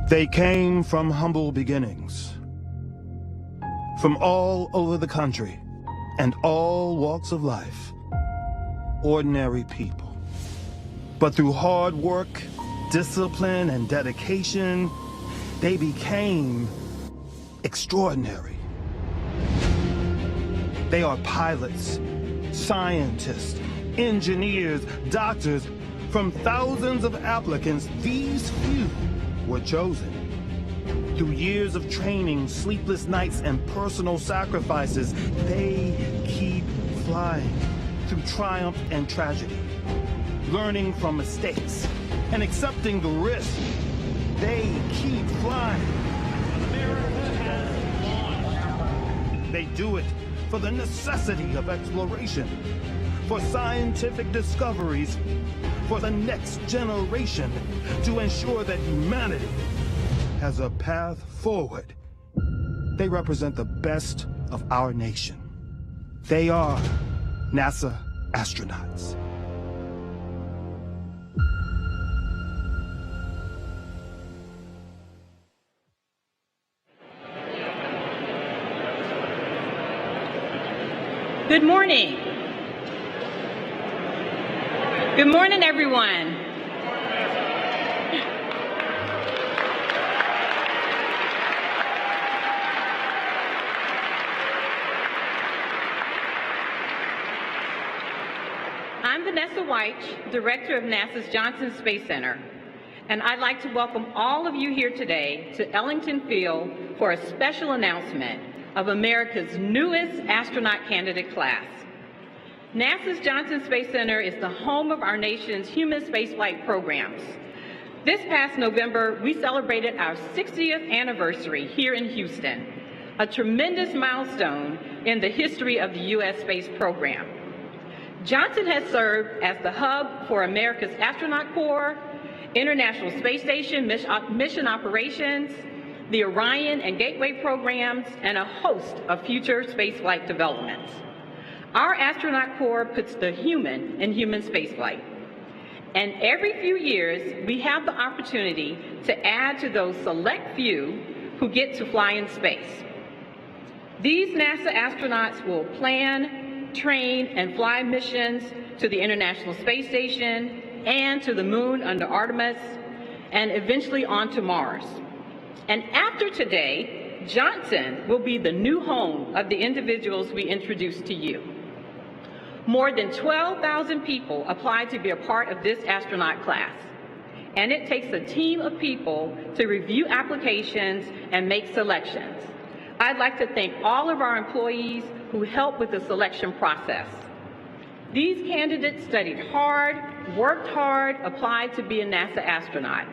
They came from humble beginnings, from all over the country and all walks of life, ordinary people. But through hard work, discipline, and dedication, they became extraordinary. They are pilots, scientists, engineers, doctors. From thousands of applicants, these few were chosen. Through years of training, sleepless nights, and personal sacrifices, they keep flying through triumph and tragedy, learning from mistakes and accepting the risk. They keep flying. America has launched. They do it for the necessity of exploration, for scientific discoveries, for the next generation, to ensure that humanity has a path forward. They represent the best of our nation. They are NASA astronauts. Good morning. Good morning, everyone. I'm Vanessa Wyche, Director of NASA's Johnson Space Center, and I'd like to welcome all of you here today to Ellington Field for a special announcement of America's newest astronaut candidate class. NASA's Johnson Space Center is the home of our nation's human spaceflight programs. This past November, we celebrated our 60th anniversary here in Houston, a tremendous milestone in the history of the U.S. space program. Johnson has served as the hub for America's Astronaut Corps, International Space Station mission operations, the Orion and Gateway programs, and a host of future spaceflight developments. Our Astronaut Corps puts the human in human spaceflight. And every few years, we have the opportunity to add to those select few who get to fly in space. These NASA astronauts will plan, train, and fly missions to the International Space Station and to the moon under Artemis, and eventually on to Mars. And after today, Johnson will be the new home of the individuals we introduced to you. More than 12,000 people applied to be a part of this astronaut class, and it takes a team of people to review applications and make selections. I'd like to thank all of our employees who helped with the selection process. These candidates studied hard, worked hard, applied to be a NASA astronaut,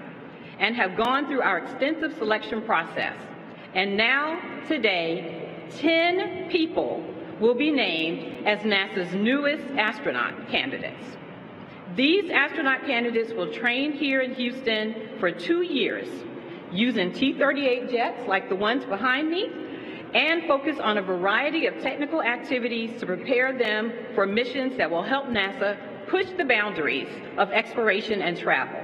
and have gone through our extensive selection process. And now, today, 10 people will be named as NASA's newest astronaut candidates. These astronaut candidates will train here in Houston for 2 years, using T-38 jets like the ones behind me, and focus on a variety of technical activities to prepare them for missions that will help NASA push the boundaries of exploration and travel.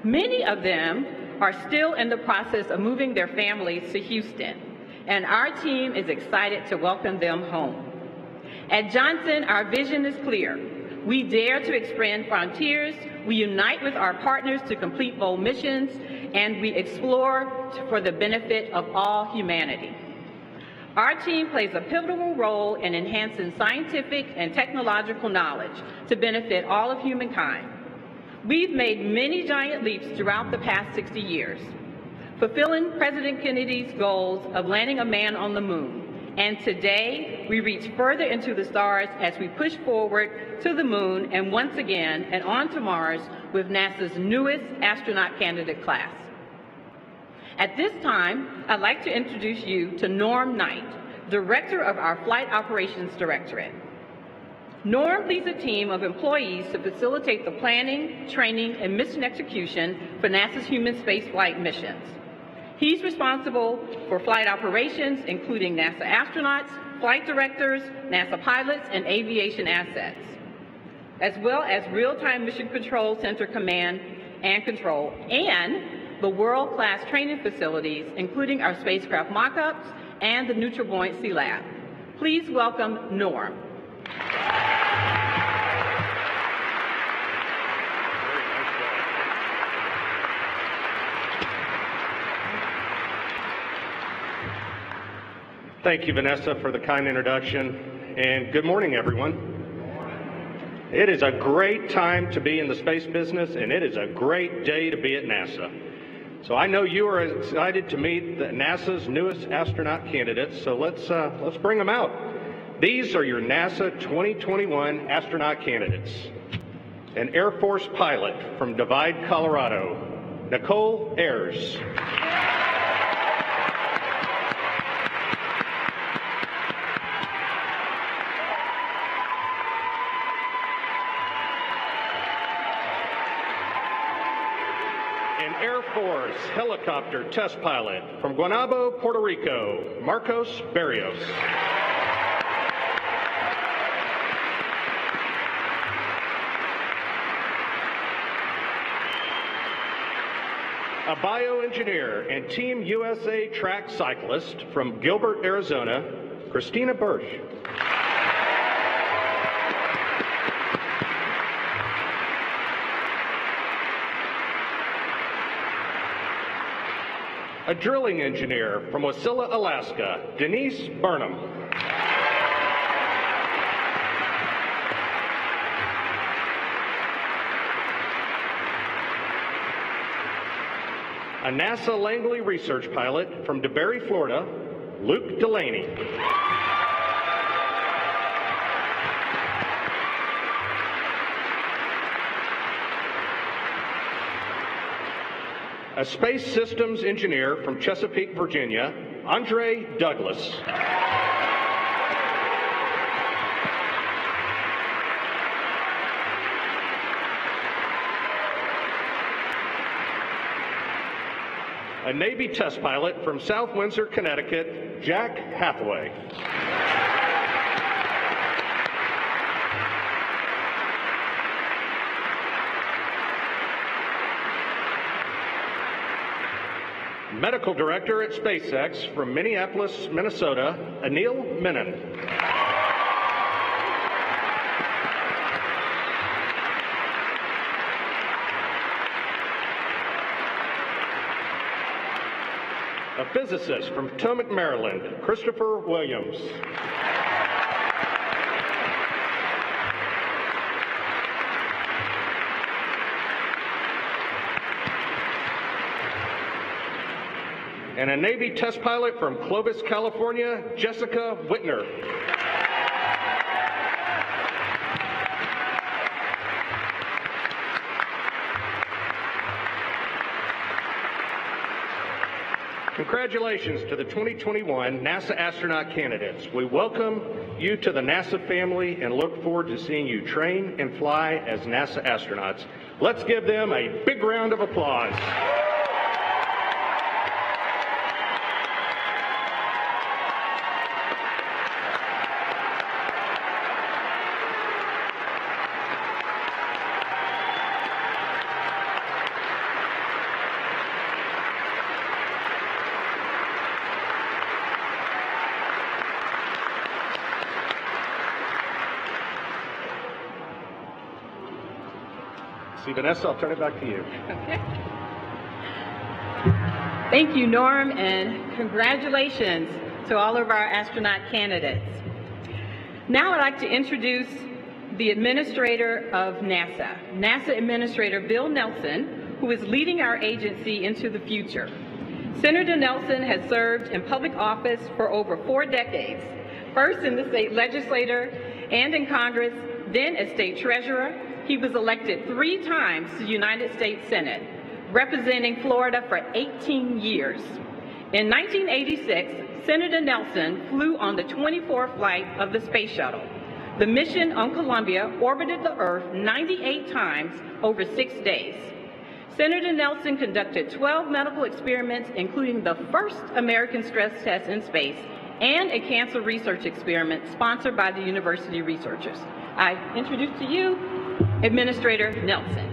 Many of them are still in the process of moving their families to Houston, and our team is excited to welcome them home. At Johnson, our vision is clear. We dare to expand frontiers, we unite with our partners to complete bold missions, and we explore for the benefit of all humanity. Our team plays a pivotal role in enhancing scientific and technological knowledge to benefit all of humankind. We've made many giant leaps throughout the past 60 years, fulfilling President Kennedy's goals of landing a man on the moon. And today, we reach further into the stars as we push forward to the moon and once again and on to Mars with NASA's newest astronaut candidate class. At this time, I'd like to introduce you to Norm Knight, Director of our Flight Operations Directorate. Norm leads a team of employees to facilitate the planning, training, and mission execution for NASA's human spaceflight missions. He's responsible for flight operations, including NASA astronauts, flight directors, NASA pilots, and aviation assets, as well as real-time mission control center command and control, and the world-class training facilities, including our spacecraft mock-ups and the neutral buoyancy lab. Please welcome Norm. Thank you, Vanessa, for the kind introduction, and good morning, everyone. It is a great time to be in the space business, and it is a great day to be at NASA. So I know you are excited to meet NASA's newest astronaut candidates, so let's bring them out. These are your NASA 2021 astronaut candidates. An Air Force pilot from Divide, Colorado, Nicole Ayers. Air Force helicopter test pilot from Guaynabo, Puerto Rico, Marcos Barrios. A bioengineer and Team USA track cyclist from Gilbert, Arizona, Christina Birch. A drilling engineer from Wasilla, Alaska, Denise Burnham. A NASA Langley research pilot from DeBerry, Florida, Luke Delaney. A space systems engineer from Chesapeake, Virginia, Andre Douglas. A Navy test pilot from South Windsor, Connecticut, Jack Hathaway. Medical Director at SpaceX from Minneapolis, Minnesota, Anil Menon. A physicist from Potomac, Maryland, Christopher Williams. And a Navy test pilot from Clovis, California, Jessica Whitner. Congratulations to the 2021 NASA astronaut candidates. We welcome you to the NASA family and look forward to seeing you train and fly as NASA astronauts. Let's give them a big round of applause. See, Vanessa, I'll turn it back to you. Okay. Thank you, Norm, and congratulations to all of our astronaut candidates. Now I'd like to introduce the Administrator of NASA, NASA Administrator Bill Nelson, who is leading our agency into the future. Senator Nelson has served in public office for over 4 decades, first in the state legislature and in Congress, then as state treasurer. He was elected 3 times to the United States Senate, representing Florida for 18 years. In 1986, Senator Nelson flew on the 24th flight of the Space Shuttle. The mission on Columbia orbited the Earth 98 times over 6 days. Senator Nelson conducted 12 medical experiments, including the first American stress test in space and a cancer research experiment sponsored by the university researchers. I introduce to you Administrator Nelson.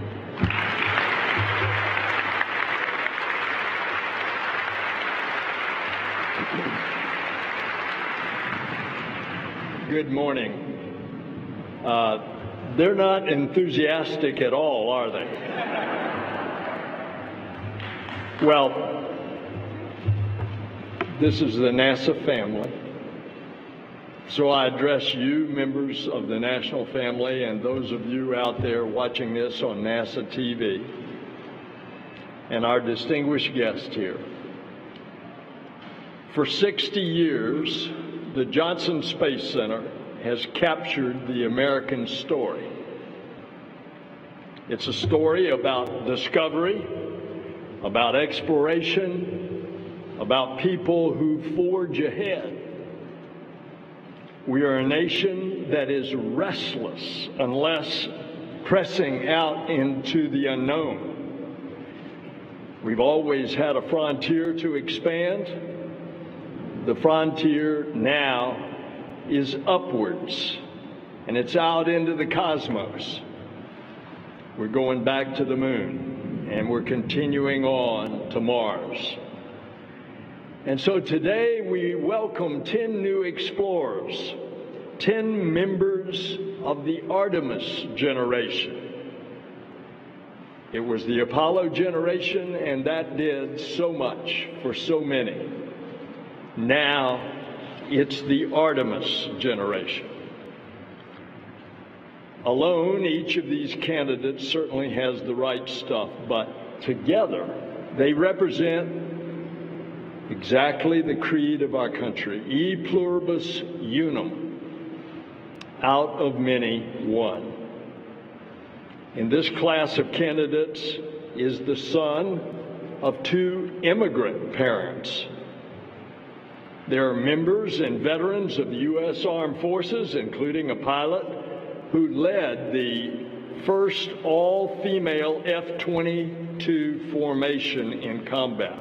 Good morning. They're not enthusiastic at all, are they? Well, this is the NASA family. So I address you, members of the national family, and those of you out there watching this on NASA TV, and our distinguished guest here. For 60 years, the Johnson Space Center has captured the American story. It's a story about discovery, about exploration, about people who forge ahead. We are a nation that is restless unless pressing out into the unknown. We've always had a frontier to expand. The frontier now is upwards, and it's out into the cosmos. We're going back to the moon, and we're continuing on to Mars. And so today we welcome 10 new explorers, 10 members of the Artemis generation. It was the Apollo generation, and that did so much for so many. Now it's the Artemis generation. Alone, each of these candidates certainly has the right stuff, but together they represent exactly the creed of our country, e pluribus unum, out of many, one. In this class of candidates is the son of 2 immigrant parents. There are members and veterans of the U.S. Armed Forces, including a pilot who led the first all-female F-22 formation in combat.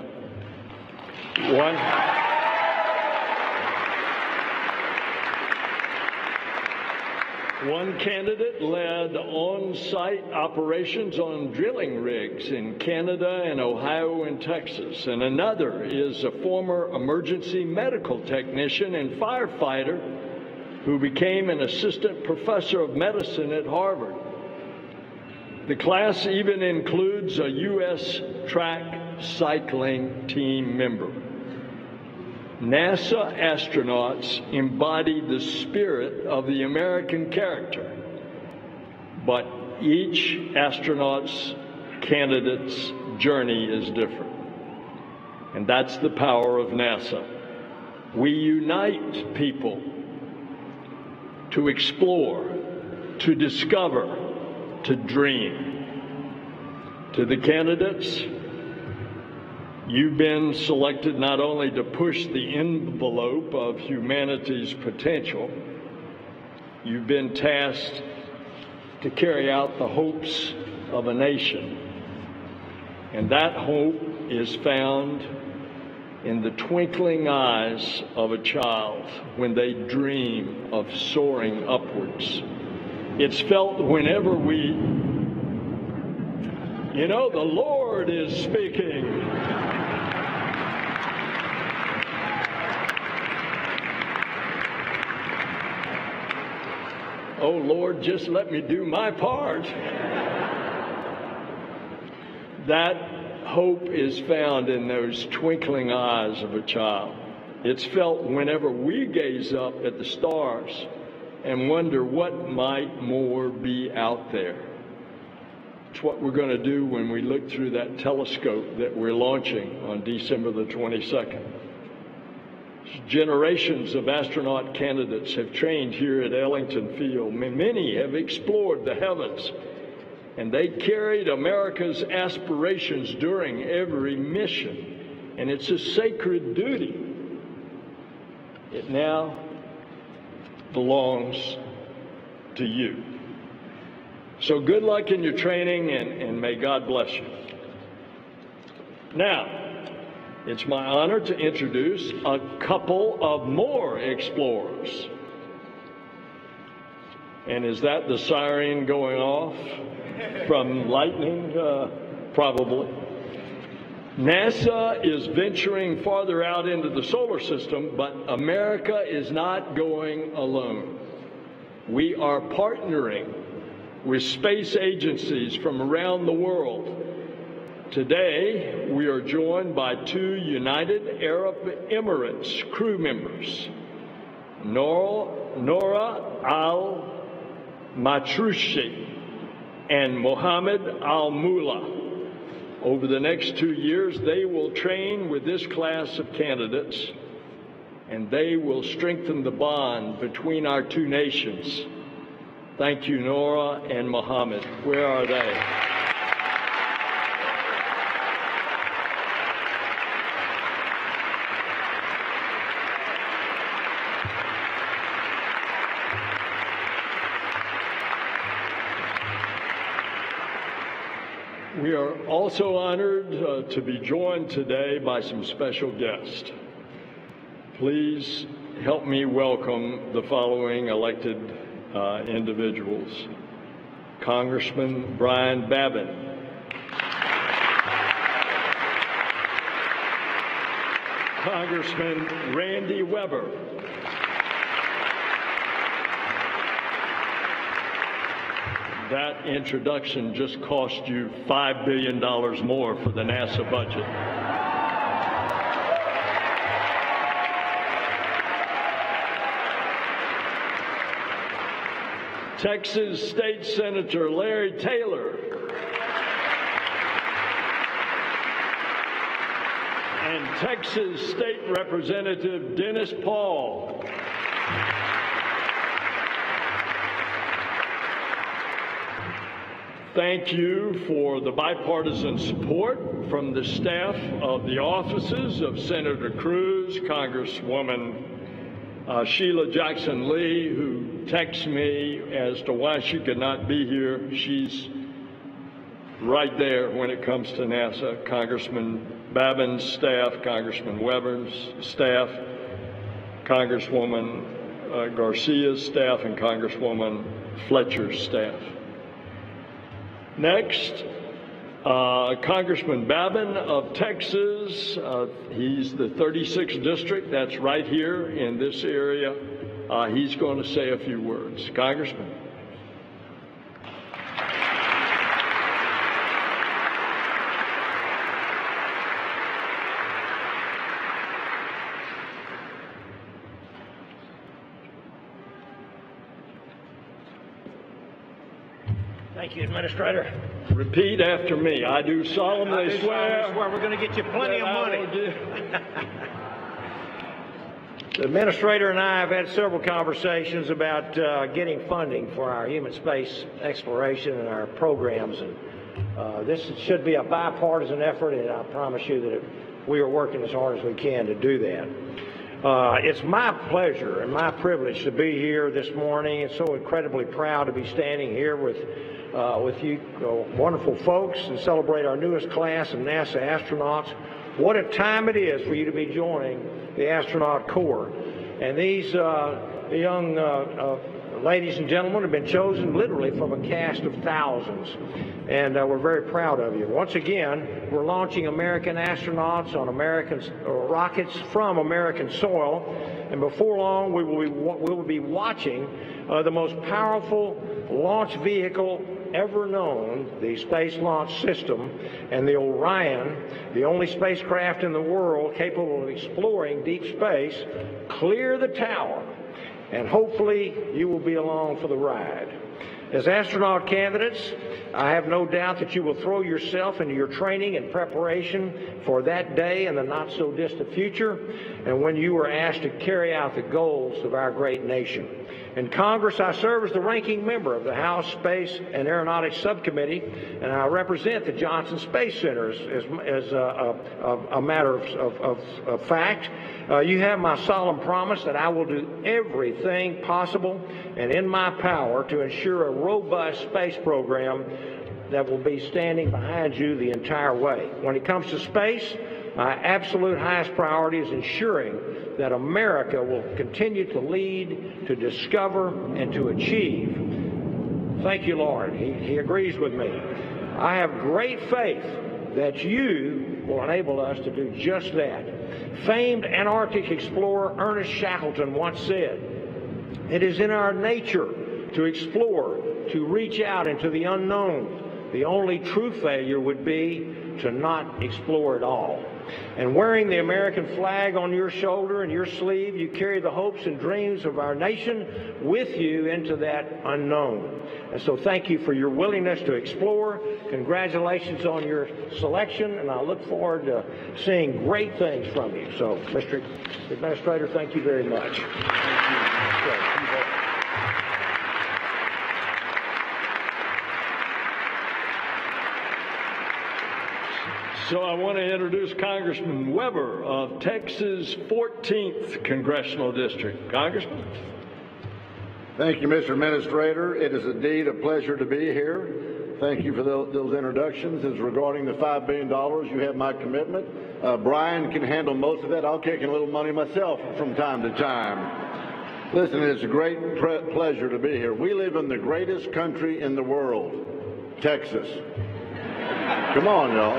One candidate led on-site operations on drilling rigs in Canada and Ohio and Texas, and another is a former emergency medical technician and firefighter who became an assistant professor of medicine at Harvard. The class even includes a U.S. track cycling team member. NASA astronauts embody the spirit of the American character, but each astronaut's candidate's journey is different. And that's the power of NASA. We unite people to explore, to discover, to dream. To the candidates, you've been selected not only to push the envelope of humanity's potential, you've been tasked to carry out the hopes of a nation. And that hope is found in the twinkling eyes of a child when they dream of soaring upwards. It's felt whenever the Lord is speaking. Oh, Lord, just let me do my part. That hope is found in those twinkling eyes of a child. It's felt whenever we gaze up at the stars and wonder what might more be out there. It's what we're going to do when we look through that telescope that we're launching on December the 22nd. Generations of astronaut candidates have trained here at Ellington Field. Many have explored the heavens, and they carried America's aspirations during every mission. And it's a sacred duty. It now belongs to you. So good luck in your training, and may God bless you. Now, it's my honor to introduce a couple of more explorers. And is that the siren going off from lightning? Probably. NASA is venturing farther out into the solar system, but America is not going alone. We are partnering with space agencies from around the world. Today, we are joined by 2 United Arab Emirates crew members, Nora Al-Matrushi and Mohammed Al-Mula. Over the next 2 years, they will train with this class of candidates, and they will strengthen the bond between our 2 nations. Thank you, Nora and Mohammed. Where are they? We are also honored to be joined today by some special guests. Please help me welcome the following elected individuals. Congressman Brian Babin. Congressman Randy Weber. That introduction just cost you $5 billion more for the NASA budget. Texas State Senator Larry Taylor. And Texas State Representative Dennis Paul. Thank you for the bipartisan support from the staff of the offices of Senator Cruz, Congresswoman Sheila Jackson Lee, who texts me as to why she could not be here. She's right there when it comes to NASA. Congressman Babin's staff, Congressman Weber's staff, Congresswoman Garcia's staff, and Congresswoman Fletcher's staff. Next, Congressman Babin of Texas. He's the 36th district. That's right here in this area. He's going to say a few words. Congressman. Thank you, Administrator. Repeat after me. I do solemnly swear. We're going to get you plenty of money. The Administrator and I have had several conversations about getting funding for our human space exploration and our programs. And this should be a bipartisan effort, and I promise you that we are working as hard as we can to do that. It's my pleasure and my privilege to be here this morning, and so incredibly proud to be standing here with you wonderful folks and celebrate our newest class of NASA astronauts. What a time it is for you to be joining the astronaut corps. And these young ladies and gentlemen have been chosen literally from a cast of thousands. And we're very proud of you. Once again, we're launching American astronauts on American rockets from American soil. And before long, we will be watching the most powerful launch vehicle ever known, the Space Launch System, and the Orion, the only spacecraft in the world capable of exploring deep space, clear the tower. And hopefully you will be along for the ride. As astronaut candidates, I have no doubt that you will throw yourself into your training and preparation for that day in the not-so-distant future, and when you are asked to carry out the goals of our great nation. In Congress, I serve as the ranking member of the House Space and Aeronautics Subcommittee, and I represent the Johnson Space Center as a matter of fact. You have my solemn promise that I will do everything possible and in my power to ensure a robust space program that will be standing behind you the entire way. When it comes to space, my absolute highest priority is ensuring that America will continue to lead, to discover, and to achieve. Thank you, Lord. He agrees with me. I have great faith that you will enable us to do just that. Famed Antarctic explorer Ernest Shackleton once said, "It is in our nature to explore, to reach out into the unknown. The only true failure would be to not explore at all." And wearing the American flag on your shoulder and your sleeve, you carry the hopes and dreams of our nation with you into that unknown. And so thank you for your willingness to explore. Congratulations on your selection, and I look forward to seeing great things from you. So, Mr. Administrator, thank you very much. So I want to introduce Congressman Weber of Texas' 14th Congressional District. Congressman. Thank you, Mr. Administrator. It is indeed a pleasure to be here. Thank you for those introductions. As regarding the $5 billion, you have my commitment. Brian can handle most of that. I'll kick in a little money myself from time to time. Listen, it's a great pleasure to be here. We live in the greatest country in the world, Texas. Come on, y'all.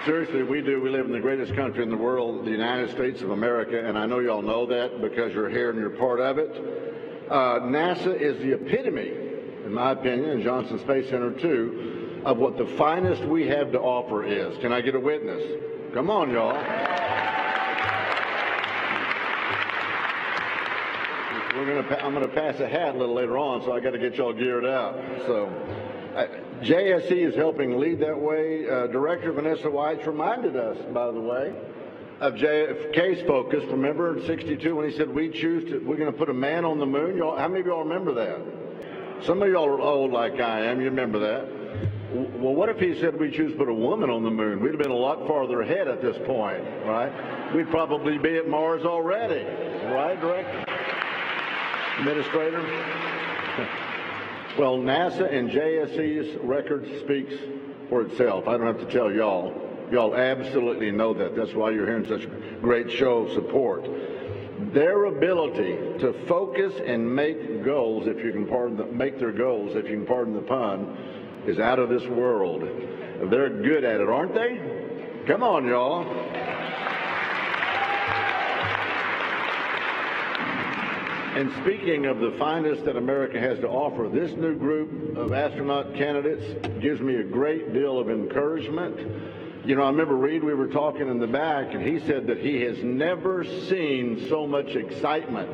Seriously, we do. We live in the greatest country in the world, the United States of America, and I know y'all know that because you're here and you're part of it. NASA is the epitome, in my opinion, and Johnson Space Center too, of what the finest we have to offer is. Can I get a witness? Come on, y'all. I'm going to pass a hat a little later on, so I got to get y'all geared up. So. JSC is helping lead that way. Director Vanessa Wyche reminded us, by the way, of JFK's focus. Remember in '62 when he said we're going to put a man on the moon? Y'all, how many of y'all remember that? Some of y'all are old like I am. You remember that? Well, what if he said we choose to put a woman on the moon? We'd have been a lot farther ahead at this point, right? We'd probably be at Mars already, right, Director? Administrator? Well, NASA and JSC's record speaks for itself. I don't have to tell y'all. Y'all absolutely know that. That's why you're hearing such a great show of support. Their ability to focus and make goals, if you can make their goals, if you can pardon the pun, is out of this world. They're good at it, aren't they? Come on, y'all. And speaking of the finest that America has to offer, this new group of astronaut candidates gives me a great deal of encouragement. You know, I remember, Reed, we were talking in the back, and he said that he has never seen so much excitement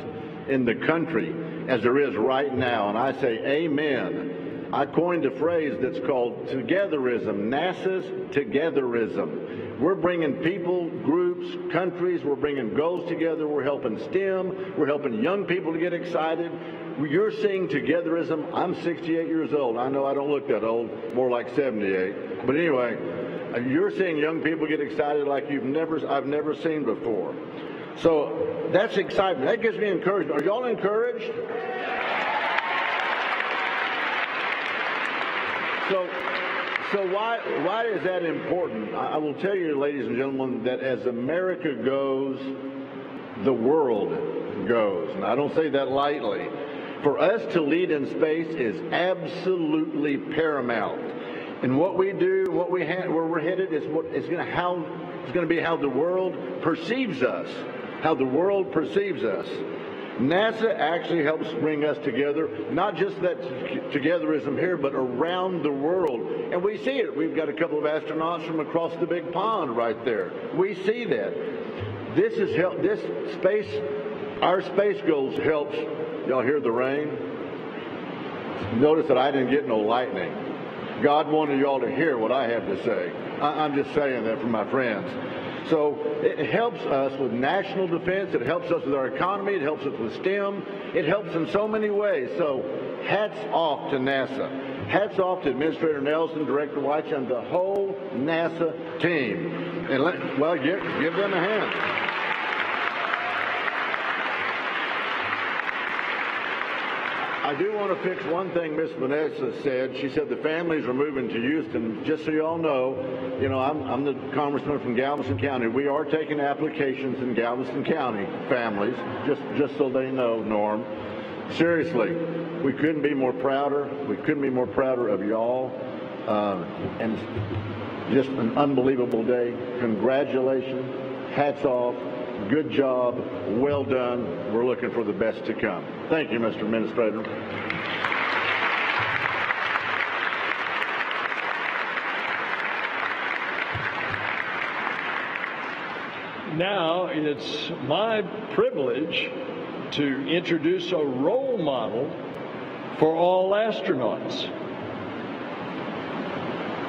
in the country as there is right now. And I say, amen. I coined a phrase that's called togetherism, NASA's togetherism. We're bringing people, groups, countries, we're bringing goals together, we're helping STEM, we're helping young people to get excited. You're seeing togetherism. I'm 68 years old. I know I don't look that old, more like 78. But anyway, you're seeing young people get excited like I've never seen before. So that's excitement. That gives me encouragement. Are y'all encouraged? So why is that important? I will tell you, ladies and gentlemen, that as America goes, the world goes. And I don't say that lightly. For us to lead in space is absolutely paramount. And what we do, where we're headed, is going to be how the world perceives us. How the world perceives us. NASA actually helps bring us together, not just that togetherism here, but around the world. And we see it. We've got a couple of astronauts from across the big pond right there. We see that. Our space goals helps. Y'all hear the rain? Notice that I didn't get no lightning. God wanted y'all to hear what I have to say. I'm just saying that for my friends. So it helps us with national defense. It helps us with our economy. It helps us with STEM. It helps in so many ways. So hats off to NASA. Hats off to Administrator Nelson, Director Wyche, and the whole NASA team. And give them a hand. I do want to fix one thing Miss Vanessa said. She said the families are moving to Houston. Just so you all know, I'm the congressman from Galveston County. We are taking applications in Galveston County, families, just so they know, Norm. Seriously, we couldn't be more prouder. We couldn't be more prouder of y'all. and just an unbelievable day. Congratulations, hats off, good job, well done. We're looking for the best to come. Thank you, Mr. Administrator. Now it's my privilege to introduce a role model for all astronauts.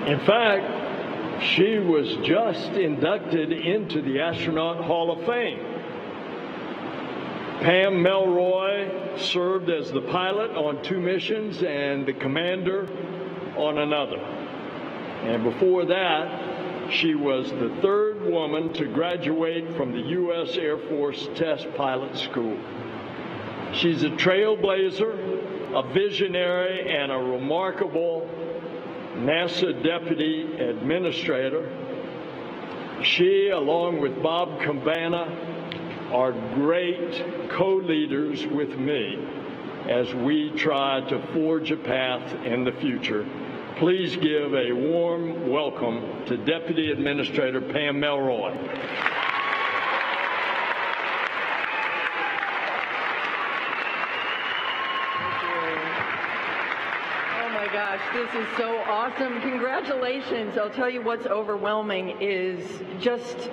In fact, she was just inducted into the Astronaut Hall of Fame. Pam Melroy served as the pilot on 2 missions and the commander on another. And before that, she was the 3rd woman to graduate from the U.S. Air Force Test Pilot School. She's a trailblazer, a visionary, and a remarkable NASA Deputy Administrator. She, along with Bob Cabana, are great co-leaders with me as we try to forge a path in the future. Please give a warm welcome to Deputy Administrator Pam Melroy. Gosh, this is so awesome. Congratulations. I'll tell you what's overwhelming is just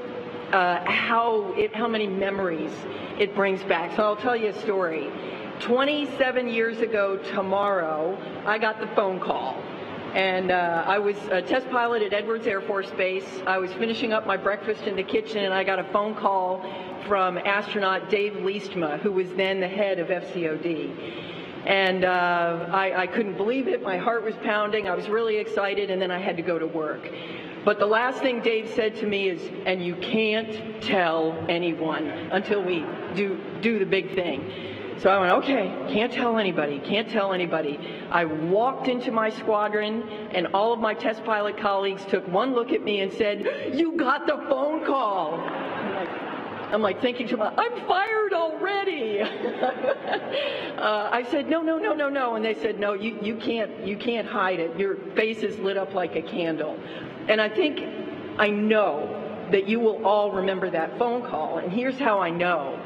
how many memories it brings back. So I'll tell you a story. 27 years ago tomorrow, I got the phone call. And I was a test pilot at Edwards Air Force Base. I was finishing up my breakfast in the kitchen, and I got a phone call from astronaut Dave Leestma, who was then the head of FCOD. And I couldn't believe it. My heart was pounding. I was really excited, and then I had to go to work. But the last thing Dave said to me is, and you can't tell anyone until we do the big thing. So I went, okay, can't tell anybody, can't tell anybody. I walked into my squadron, and all of my test pilot colleagues took one look at me and said, you got the phone call. I'm like thinking to myself, I'm fired already. I said, no. And they said, no, you can't hide it. Your face is lit up like a candle. And I know that you will all remember that phone call. And here's how I know.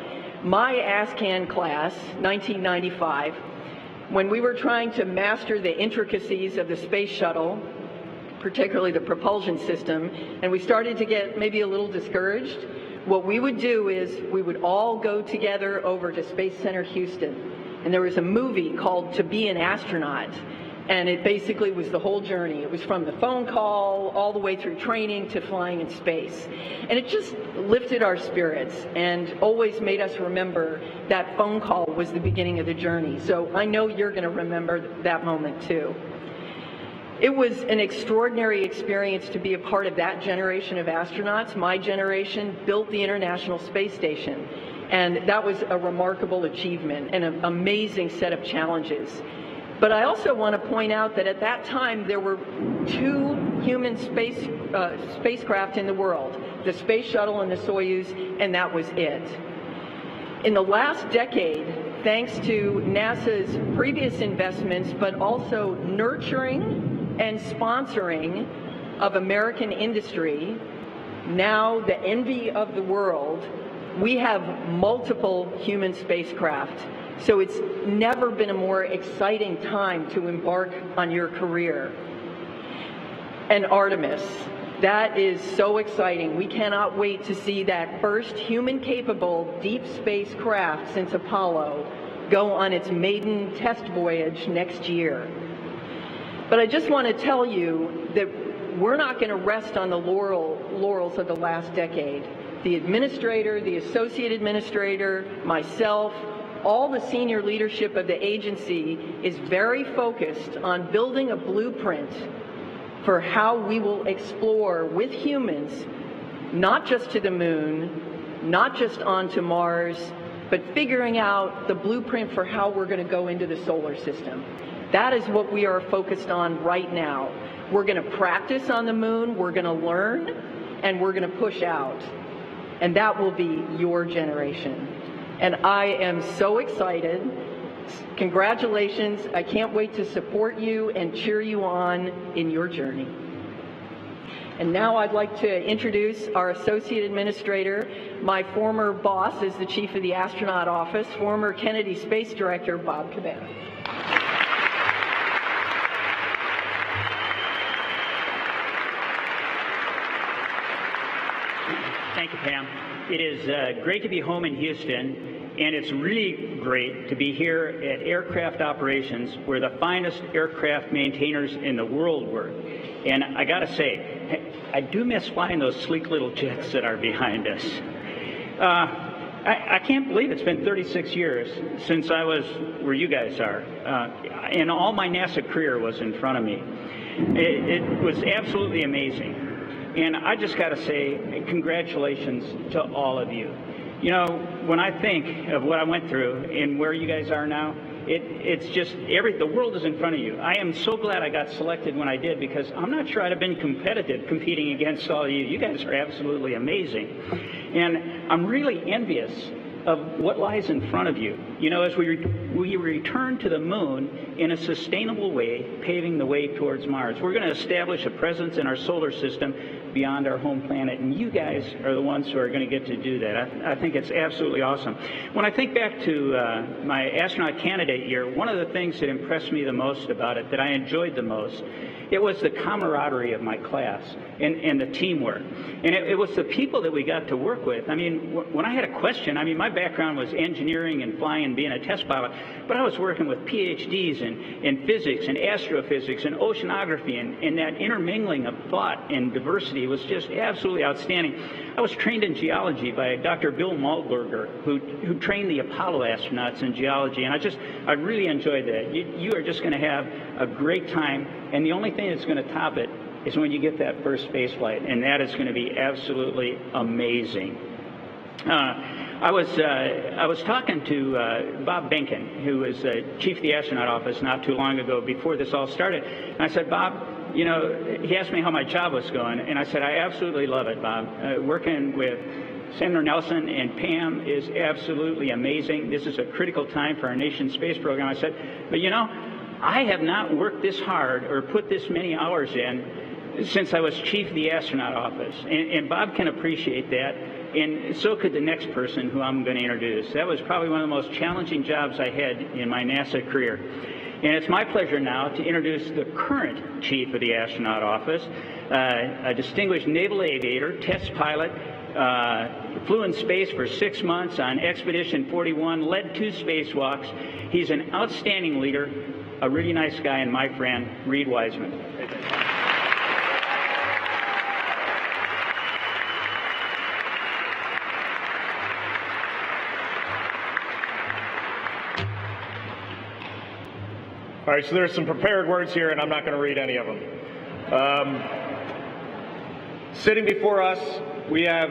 My ASCAN class, 1995, when we were trying to master the intricacies of the space shuttle, particularly the propulsion system, and we started to get maybe a little discouraged, what we would do is we would all go together over to Space Center Houston. And there was a movie called To Be an Astronaut. And it basically was the whole journey. It was from the phone call all the way through training to flying in space. And it just lifted our spirits and always made us remember that phone call was the beginning of the journey. So I know you're going to remember that moment too. It was an extraordinary experience to be a part of that generation of astronauts. My generation built the International Space Station, and that was a remarkable achievement and an amazing set of challenges. But I also want to point out that at that time there were 2 human spacecraft in the world, the Space Shuttle and the Soyuz, and that was it. In the last decade, thanks to NASA's previous investments, but also nurturing and sponsoring of American industry, now the envy of the world, we have multiple human spacecraft. So it's never been a more exciting time to embark on your career. And Artemis, that is so exciting. We cannot wait to see that first human-capable deep space craft since Apollo go on its maiden test voyage next year. But I just want to tell you that we're not going to rest on the laurels of the last decade. The administrator, the associate administrator, myself, all the senior leadership of the agency is very focused on building a blueprint for how we will explore with humans, not just to the moon, not just onto Mars, but figuring out the blueprint for how we're going to go into the solar system. That is what we are focused on right now. We're going to practice on the moon, we're going to learn, and we're going to push out. And that will be your generation. And I am so excited astronauts. Congratulations. I can't wait to support you and cheer you on in your journey. And now I'd like to introduce our Associate Administrator, my former boss as the Chief of the Astronaut Office, former Kennedy Space Director, Bob Cabana. Thank you, Pam. It is great to be home in Houston, and it's really great to be here at Aircraft Operations, where the finest aircraft maintainers in the world work. And I gotta say, I do miss flying those sleek little jets that are behind us. I can't believe it's been 36 years since I was where you guys are, and all my NASA career was in front of me. It was absolutely amazing. And I just got to say, congratulations to all of you. You know, when I think of what I went through and where you guys are now, it's just the world is in front of you. I am so glad I got selected when I did, because I'm not sure I'd have been competitive competing against all of you. You guys are absolutely amazing. And I'm really envious of what lies in front of you. You know, as we return to the moon in a sustainable way, paving the way towards Mars. We're going to establish a presence in our solar system beyond our home planet, and you guys are the ones who are going to get to do that. I think it's absolutely awesome. When I think back to my astronaut candidate year, one of the things that impressed me the most about it, that I enjoyed the most, it was the camaraderie of my class and the teamwork. And it was the people that we got to work with. I mean, when I had a question, I mean, my background was engineering and flying and being a test pilot, but I was working with PhDs in physics and astrophysics and oceanography, and that intermingling of thought and diversity was just absolutely outstanding. I was trained in geology by Dr. Bill Maltberger, who trained the Apollo astronauts in geology, and I really enjoyed that. You are just going to have a great time, and the only thing that's going to top it is when you get that first space flight, and that is going to be absolutely amazing. I was talking to Bob Benkin, who was Chief of the Astronaut Office not too long ago, before this all started, and I said, Bob, you know, he asked me how my job was going, and I said, I absolutely love it, Bob. Working with Senator Nelson and Pam is absolutely amazing. This is a critical time for our nation's space program. I said, but you know, I have not worked this hard or put this many hours in since I was Chief of the Astronaut Office. And Bob can appreciate that, and so could the next person who I'm going to introduce. That was probably one of the most challenging jobs I had in my NASA career. And it's my pleasure now to introduce the current Chief of the Astronaut Office, a distinguished naval aviator, test pilot, flew in space for 6 months on Expedition 41, led 2 spacewalks. He's an outstanding leader, a really nice guy, and my friend, Reed Wiseman. All right, so there's some prepared words here, and I'm not going to read any of them. Sitting before us, we have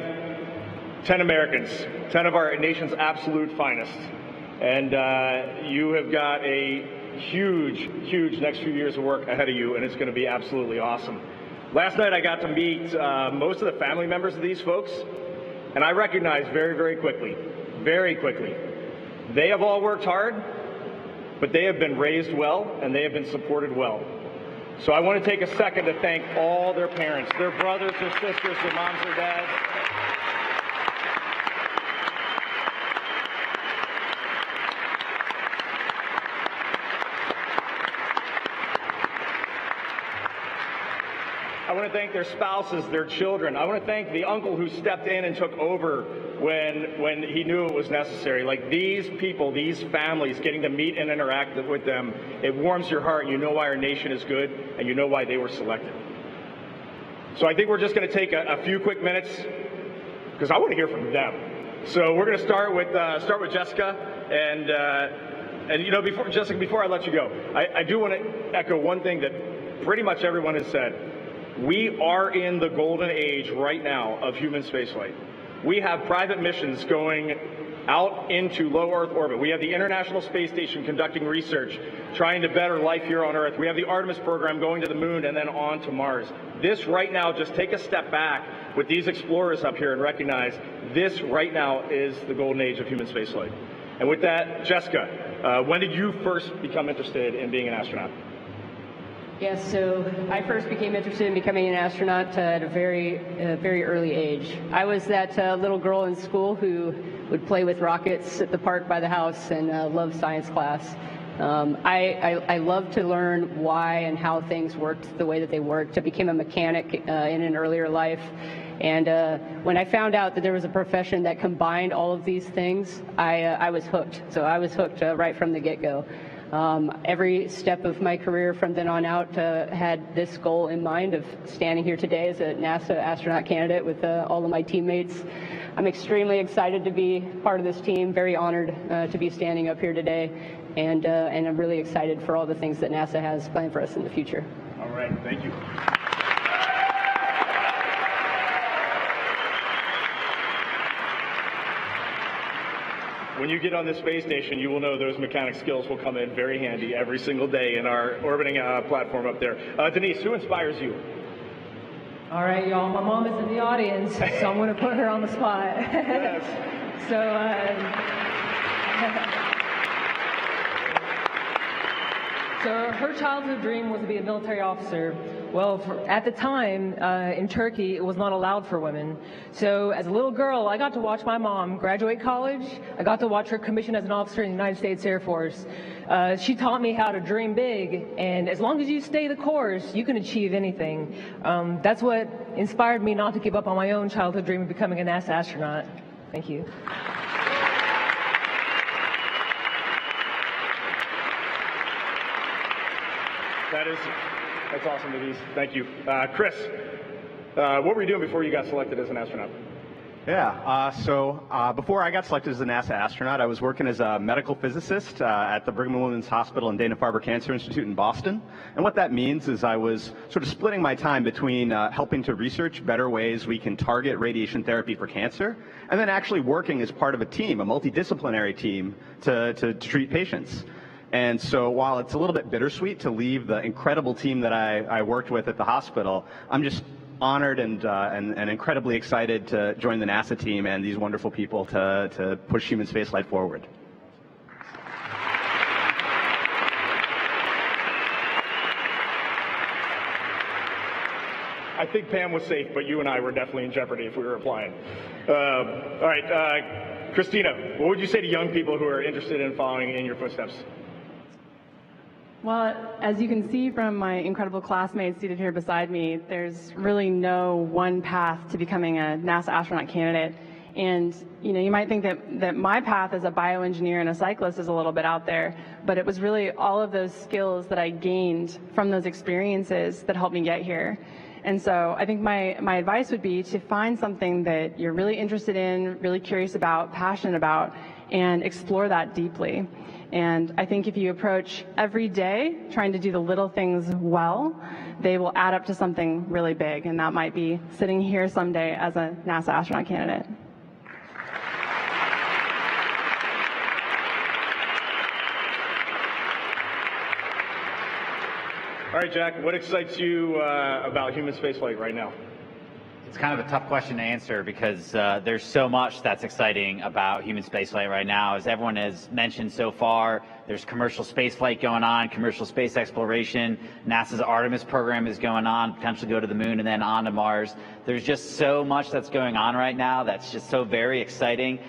10 Americans, 10 of our nation's absolute finest. And you have got a huge next few years of work ahead of you, and it's going to be absolutely awesome. Last night I got to meet most of the family members of these folks, and I recognized very quickly, they have all worked hard, but they have been raised well, and they have been supported well. So I want to take a second to thank all their parents, their brothers, their sisters, their moms, their dads. I want to thank their spouses, their children. I want to thank the uncle who stepped in and took over when he knew it was necessary. Like, these people, these families, getting to meet and interact with them, it warms your heart. You know why our nation is good, and you know why they were selected. So I think we're just going to take a few quick minutes, because I want to hear from them. So we're going to start with Jessica, and you know, before I let you go, I do want to echo one thing that pretty much everyone has said. We are in the golden age right now of human spaceflight. We have private missions going out into low Earth orbit. We have the International Space Station conducting research, trying to better life here on Earth. We have the Artemis program going to the moon and then on to Mars. This right now, just take a step back with these explorers up here and recognize this right now is the golden age of human spaceflight. And with that, Jessica, when did you first become interested in being an astronaut? Yes, so I first became interested in becoming an astronaut at a very early age. I was that little girl in school who would play with rockets at the park by the house and loved science class. I love to learn why and how things worked the way that they worked. I became a mechanic in an earlier life. And when I found out that there was a profession that combined all of these things, I was hooked. So I was hooked right from the get-go. Every step of my career from then on out had this goal in mind of standing here today as a NASA astronaut candidate with all of my teammates. I'm extremely excited to be part of this team, very honored to be standing up here today, and I'm really excited for all the things that NASA has planned for us in the future. All right, thank you. When you get on this space station, you will know those mechanic skills will come in very handy every single day in our orbiting platform up there. Denise, who inspires you? All right, y'all. My mom is in the audience, so I'm going to put her on the spot. Yes. So her childhood dream was to be a military officer. Well, at the time in Turkey, it was not allowed for women. So as a little girl, I got to watch my mom graduate college. I got to watch her commission as an officer in the United States Air Force. She taught me how to dream big, and as long as you stay the course, you can achieve anything. That's what inspired me not to give up on my own childhood dream of becoming a NASA astronaut. Thank you. That's awesome, Denise. Thank you. Chris, what were you doing before you got selected as an astronaut? Yeah, so before I got selected as a NASA astronaut, I was working as a medical physicist at the Brigham and Women's Hospital and Dana-Farber Cancer Institute in Boston. And what that means is I was sort of splitting my time between helping to research better ways we can target radiation therapy for cancer, and then actually working as part of a team, a multidisciplinary team, to treat patients. And so while it's a little bit bittersweet to leave the incredible team that I worked with at the hospital, I'm just honored and incredibly excited to join the NASA team and these wonderful people to push human spaceflight forward. I think Pam was safe, but you and I were definitely in jeopardy if we were applying. All right, Christina, what would you say to young people who are interested in following in your footsteps? Well, as you can see from my incredible classmates seated here beside me, there's really no one path to becoming a NASA astronaut candidate. And you might think that my path as a bioengineer and a cyclist is a little bit out there, but it was really all of those skills that I gained from those experiences that helped me get here. And so I think my advice would be to find something that you're really interested in, really curious about, passionate about, and explore that deeply. And I think if you approach every day trying to do the little things well, they will add up to something really big. And that might be sitting here someday as a NASA astronaut candidate. All right, Jack, what excites you about human spaceflight right now? It's kind of a tough question to answer because there's so much that's exciting about human spaceflight right now. As everyone has mentioned so far, there's commercial spaceflight going on, commercial space exploration. NASA's Artemis program is going on, potentially go to the moon and then on to Mars. There's just so much that's going on right now that's just so very exciting.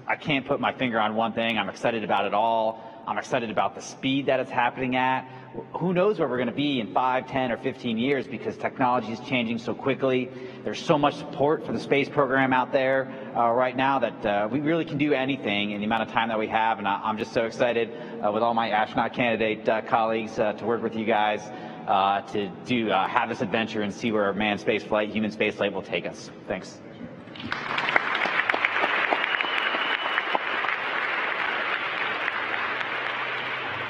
I can't put my finger on one thing. I'm excited about it all. I'm excited about the speed that it's happening at. Who knows where we're going to be in 5, 10, or 15 years because technology is changing so quickly. There's so much support for the space program out there right now that we really can do anything in the amount of time that we have. And I'm just so excited with all my astronaut candidate colleagues to work with you guys to have this adventure and see where manned spaceflight, human spaceflight will take us. Thanks.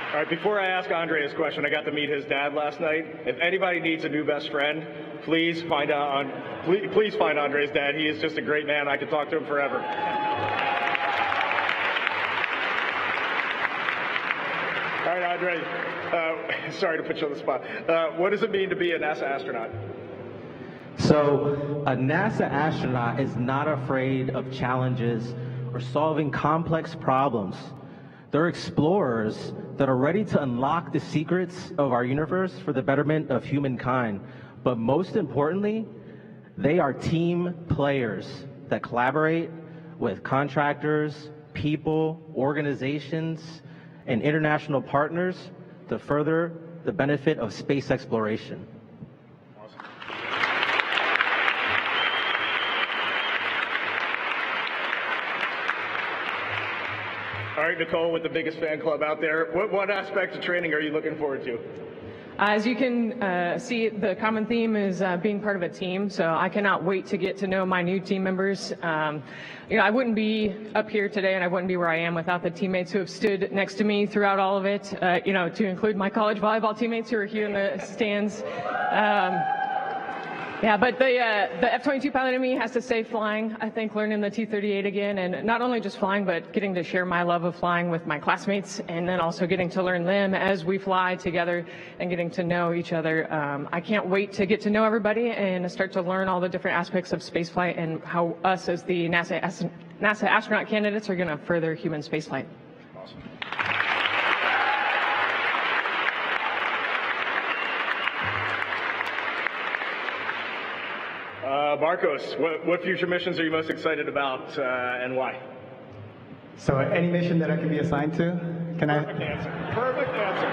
All right, before I ask Andre his question, I got to meet his dad last night. If anybody needs a new best friend, please find Andre's dad. He is just a great man. I could talk to him forever. All right, Andre, sorry to put you on the spot. What does it mean to be a NASA astronaut? So a NASA astronaut is not afraid of challenges or solving complex problems. They're explorers that are ready to unlock the secrets of our universe for the betterment of humankind. But most importantly, they are team players that collaborate with contractors, people, organizations, and international partners to further the benefit of space exploration. All right, Nicole, with the biggest fan club out there, what aspect of training are you looking forward to? As you can see, the common theme is being part of a team, so I cannot wait to get to know my new team members. I wouldn't be up here today and I wouldn't be where I am without the teammates who have stood next to me throughout all of it, to include my college volleyball teammates who are here in the stands. But the F-22 pilot in me has to stay flying. I think learning the T-38 again, and not only just flying, but getting to share my love of flying with my classmates, and then also getting to learn them as we fly together and getting to know each other. I can't wait to get to know everybody and start to learn all the different aspects of spaceflight and how us as the NASA astronaut candidates are going to further human spaceflight. Awesome. Marcos, what future missions are you most excited about and why? So any mission that I can be assigned to? Perfect answer. Perfect answer.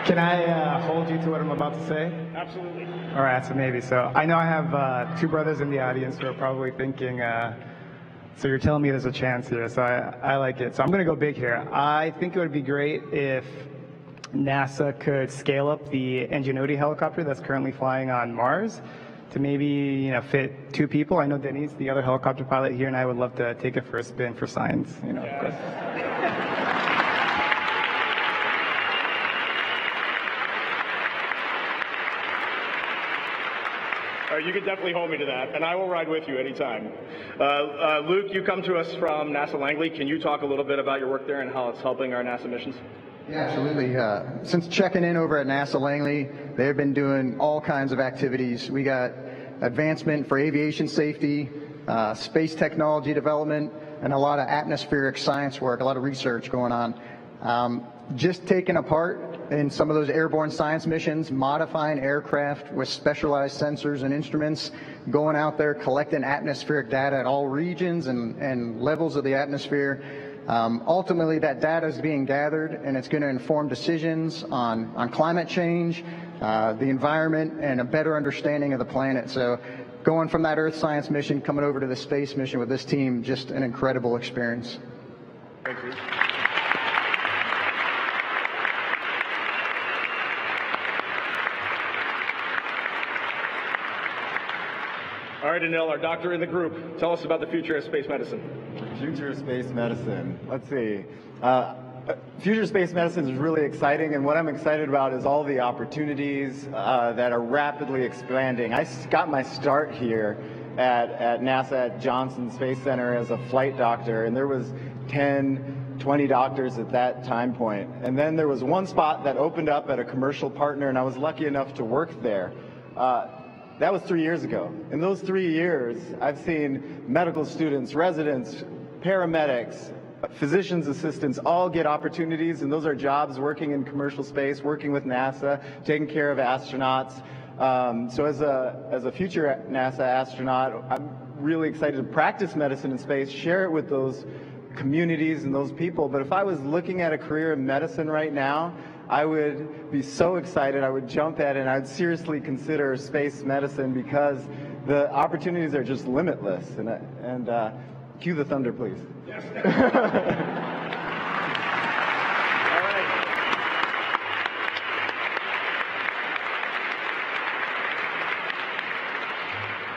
Can I hold you to what I'm about to say? Absolutely. All right, so maybe. So I know I have two brothers in the audience who are probably thinking, so you're telling me there's a chance here, so I like it. So I'm going to go big here. I think it would be great if NASA could scale up the Ingenuity helicopter that's currently flying on Mars to maybe fit 2 people. I know Denise, the other helicopter pilot here, and I would love to take it for a spin for science. You can definitely hold me to that, and I will ride with you anytime. Luke, you come to us from NASA Langley. Can you talk a little bit about your work there and how it's helping our NASA missions? Yeah, absolutely. Since checking in over at NASA Langley, they've been doing all kinds of activities. We got advancement for aviation safety, space technology development, and a lot of atmospheric science work, a lot of research going on. Just taking apart in some of those airborne science missions, modifying aircraft with specialized sensors and instruments, going out there collecting atmospheric data at all regions and levels of the atmosphere. Ultimately, that data is being gathered, and it's going to inform decisions on climate change, the environment, and a better understanding of the planet. So going from that Earth science mission, coming over to the space mission with this team, just an incredible experience. Thank you. All right, Anil, our doctor in the group, tell us about the future of space medicine. Future of space medicine. Let's see. Future of space medicine is really exciting, and what I'm excited about is all the opportunities that are rapidly expanding. I got my start here at NASA at Johnson Space Center as a flight doctor, and there was 10, 20 doctors at that time point. And then there was one spot that opened up at a commercial partner, and I was lucky enough to work there. That was 3 years ago. In those 3 years, I've seen medical students, residents, paramedics, physician's assistants all get opportunities, and those are jobs working in commercial space, working with NASA, taking care of astronauts. So as a future NASA astronaut, I'm really excited to practice medicine in space, share it with those communities and those people. But if I was looking at a career in medicine right now, I would be so excited, I would jump at it, and I would seriously consider space medicine because the opportunities are just limitless. And cue the thunder, please. Yes. All right.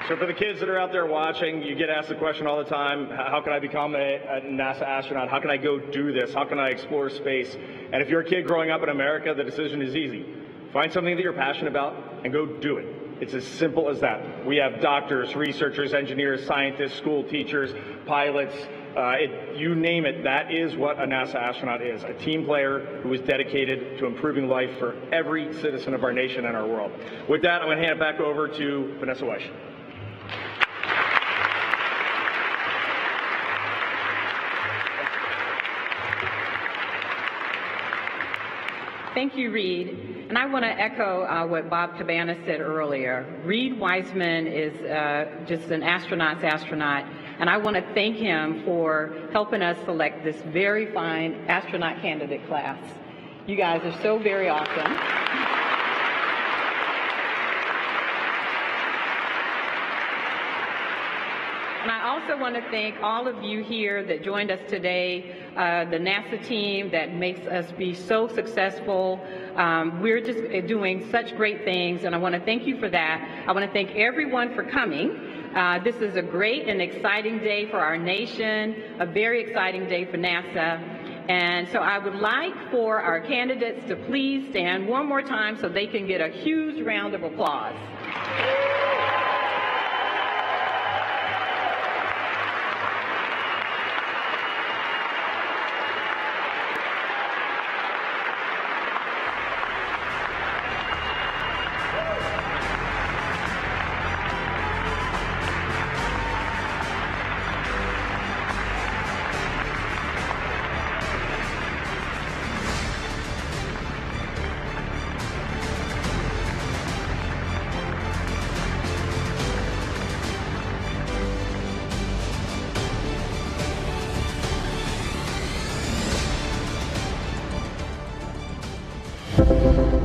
So for the kids that are out there watching, you get asked the question all the time, how can I become a NASA astronaut? How can I go do this? How can I explore space? And if you're a kid growing up in America, the decision is easy. Find something that you're passionate about and go do it. It's as simple as that. We have doctors, researchers, engineers, scientists, school teachers, pilots, you name it. That is what a NASA astronaut is, a team player who is dedicated to improving life for every citizen of our nation and our world. With that, I'm going to hand it back over to Vanessa Wyche. Thank you, Reed. And I want to echo what Bob Cabana said earlier. Reed Wiseman is just an astronaut's astronaut, and I want to thank him for helping us select this very fine astronaut candidate class. You guys are so very awesome. And I also want to thank all of you here that joined us today, the NASA team that makes us be so successful. We're just doing such great things, and I want to thank you for that. I want to thank everyone for coming. This is a great and exciting day for our nation, a very exciting day for NASA. And so I would like for our candidates to please stand one more time so they can get a huge round of applause. Thank you.